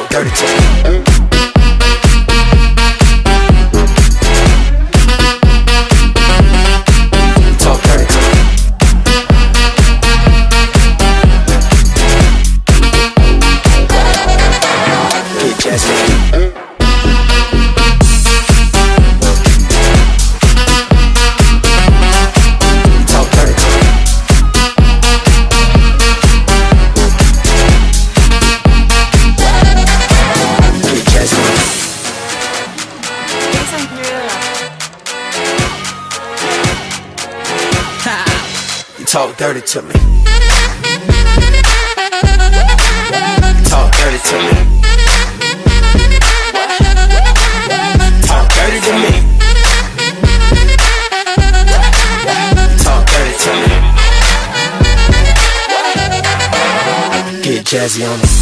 dirty to me. Talk dirty to me. Get jazzy. Talk dirty to me. Talk dirty to me. Talk dirty to me. Talk dirty to me. Get jazzy on it.